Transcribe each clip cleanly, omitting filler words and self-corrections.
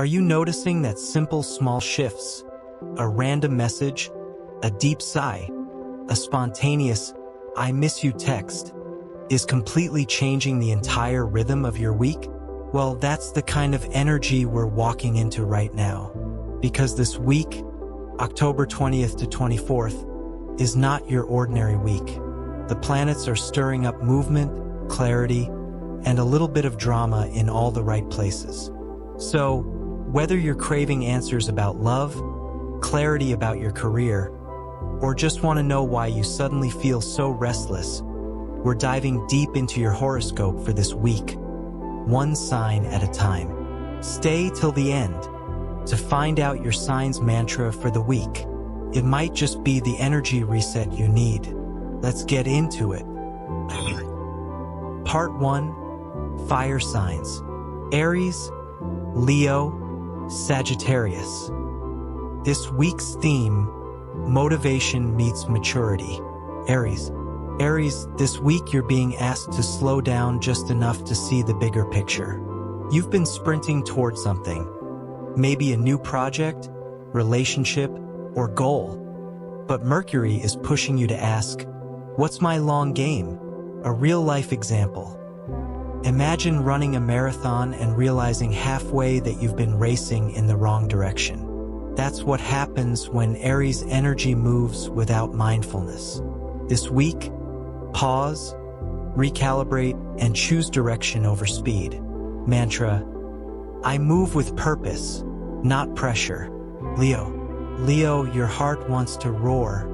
Are you noticing that simple small shifts, a random message, a deep sigh, a spontaneous "I miss you" text, is completely changing the entire rhythm of your week? Well, that's the kind of energy we're walking into right now. Because this week, October 20th to 24th, is not your ordinary week. The planets are stirring up movement, clarity, and a little bit of drama in all the right places. So, whether you're craving answers about love, clarity about your career, or just want to know why you suddenly feel so restless, we're diving deep into your horoscope for this week, one sign at a time. Stay till the end to find out your sign's mantra for the week. It might just be the energy reset you need. Let's get into it. Part 1. Fire signs. Aries, Leo, Sagittarius. This week's theme: motivation meets maturity. Aries. Aries, this week you're being asked to slow down just enough to see the bigger picture. You've been sprinting towards something, maybe a new project, relationship, or goal. But Mercury is pushing you to ask, what's my long game? A real-life example. Imagine running a marathon and realizing halfway that you've been racing in the wrong direction. That's what happens when Aries energy moves without mindfulness. This week, pause, recalibrate, and choose direction over speed. Mantra: I move with purpose, not pressure. Leo. Leo, your heart wants to roar,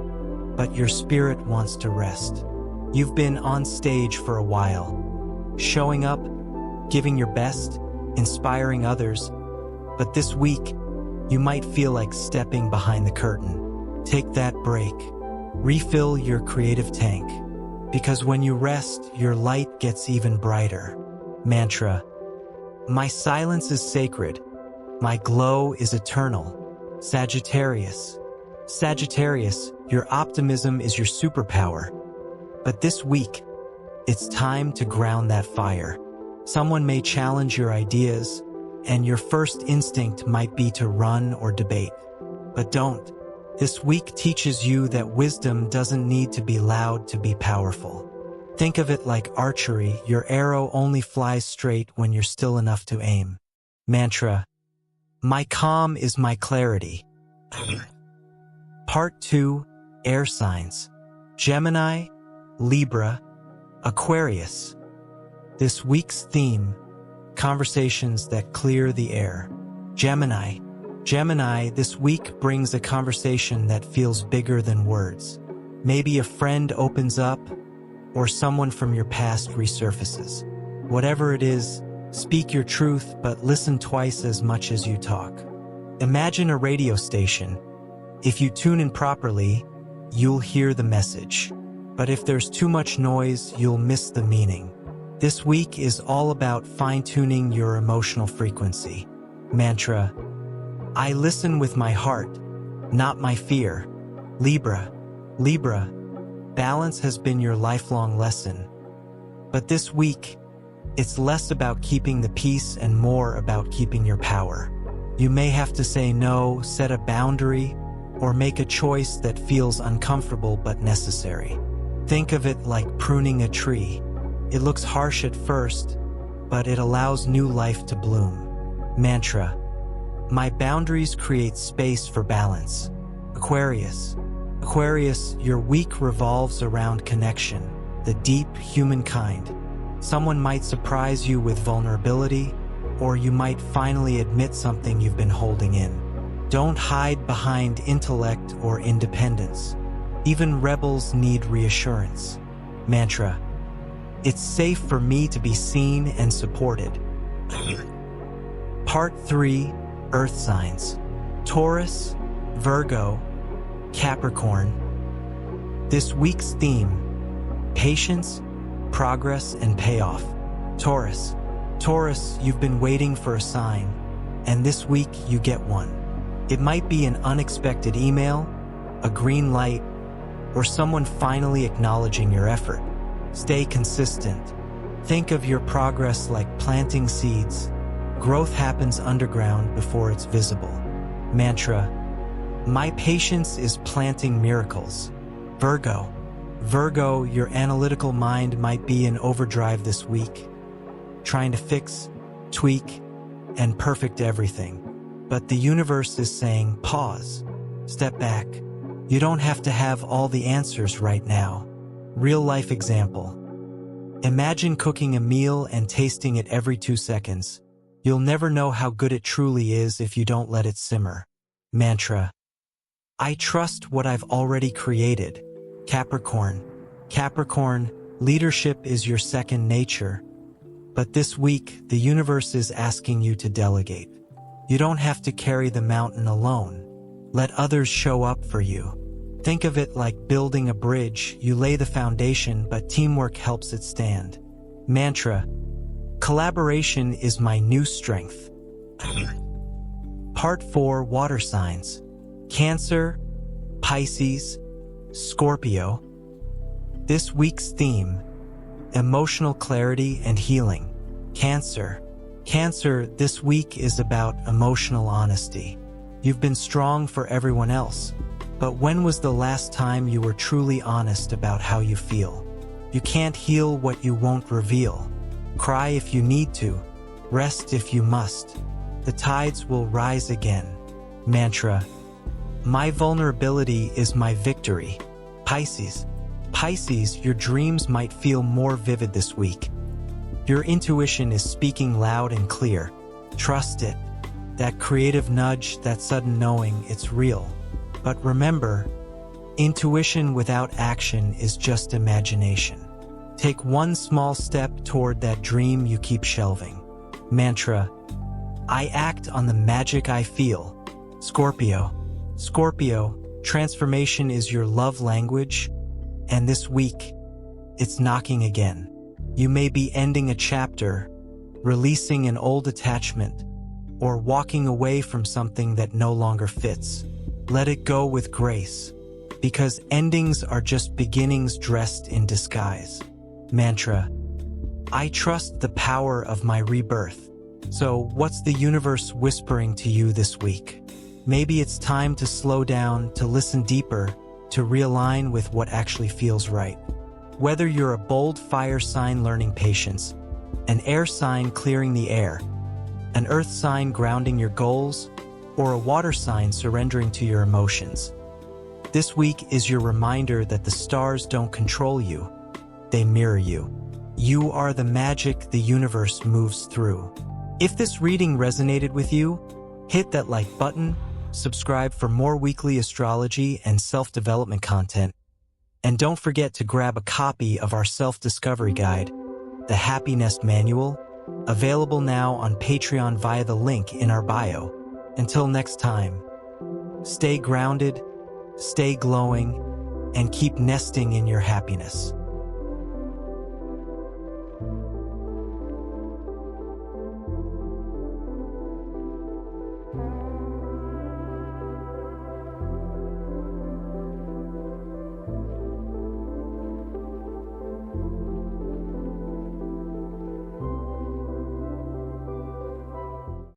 but your spirit wants to rest. You've been on stage for a while, showing up, giving your best, inspiring others, but this week, you might feel like stepping behind the curtain. Take that break. Refill your creative tank, because when you rest, your light gets even brighter. Mantra: my silence is sacred. My glow is eternal. Sagittarius. Sagittarius, your optimism is your superpower. But this week, it's time to ground that fire. Someone may challenge your ideas, and your first instinct might be to run or debate. But don't. This week teaches you that wisdom doesn't need to be loud to be powerful. Think of it like archery. Your arrow only flies straight when you're still enough to aim. Mantra: my calm is my clarity. Part 2. Air signs. Gemini, Libra, Aquarius. This week's theme: conversations that clear the air. Gemini. Gemini, this week brings a conversation that feels bigger than words. Maybe a friend opens up, or someone from your past resurfaces. Whatever it is, speak your truth, but listen twice as much as you talk. Imagine a radio station. If you tune in properly, you'll hear the message. But if there's too much noise, you'll miss the meaning. This week is all about fine-tuning your emotional frequency. Mantra: I listen with my heart, not my fear. Libra. Libra, balance has been your lifelong lesson. But this week, it's less about keeping the peace and more about keeping your power. You may have to say no, set a boundary, or make a choice that feels uncomfortable but necessary. Think of it like pruning a tree. It looks harsh at first, but it allows new life to bloom. Mantra: my boundaries create space for balance. Aquarius. Aquarius, your week revolves around connection, the deep human kind. Someone might surprise you with vulnerability, or you might finally admit something you've been holding in. Don't hide behind intellect or independence. Even rebels need reassurance. Mantra: it's safe for me to be seen and supported. Part 3. Earth signs. Taurus, Virgo, Capricorn. This week's theme: patience, progress, and payoff. Taurus. Taurus, you've been waiting for a sign, and this week you get one. It might be an unexpected email, a green light, or someone finally acknowledging your effort. Stay consistent. Think of your progress like planting seeds. Growth happens underground before it's visible. Mantra: my patience is planting miracles. Virgo. Virgo, your analytical mind might be in overdrive this week, trying to fix, tweak, and perfect everything. But the universe is saying, pause, step back. You don't have to have all the answers right now. Real life example. Imagine cooking a meal and tasting it every 2 seconds. You'll never know how good it truly is if you don't let it simmer. Mantra: I trust what I've already created. Capricorn. Capricorn, leadership is your second nature. But this week, the universe is asking you to delegate. You don't have to carry the mountain alone. Let others show up for you. Think of it like building a bridge. You lay the foundation, but teamwork helps it stand. Mantra: collaboration is my new strength. Part 4, water signs. Cancer, Pisces, Scorpio. This week's theme: emotional clarity and healing. Cancer. Cancer, this week is about emotional honesty. You've been strong for everyone else, but when was the last time you were truly honest about how you feel? You can't heal what you won't reveal. Cry if you need to, rest if you must. The tides will rise again. Mantra: my vulnerability is my victory. Pisces. Pisces, your dreams might feel more vivid this week. Your intuition is speaking loud and clear. Trust it. That creative nudge, that sudden knowing, it's real. But remember, intuition without action is just imagination. Take one small step toward that dream you keep shelving. Mantra: I act on the magic I feel. Scorpio. Scorpio, transformation is your love language, and this week, it's knocking again. You may be ending a chapter, releasing an old attachment, or walking away from something that no longer fits. Let it go with grace, because endings are just beginnings dressed in disguise. Mantra: I trust the power of my rebirth. So, what's the universe whispering to you this week? Maybe it's time to slow down, to listen deeper, to realign with what actually feels right. Whether you're a bold fire sign learning patience, an air sign clearing the air, an earth sign grounding your goals, or a water sign surrendering to your emotions, this week is your reminder that the stars don't control you, they mirror you. You are the magic the universe moves through. If this reading resonated with you, hit that like button, subscribe for more weekly astrology and self-development content, and don't forget to grab a copy of our self-discovery guide, The Happy Nest Manual, available now on Patreon via the link in our bio. Until next time, stay grounded, stay glowing, and keep nesting in your happiness.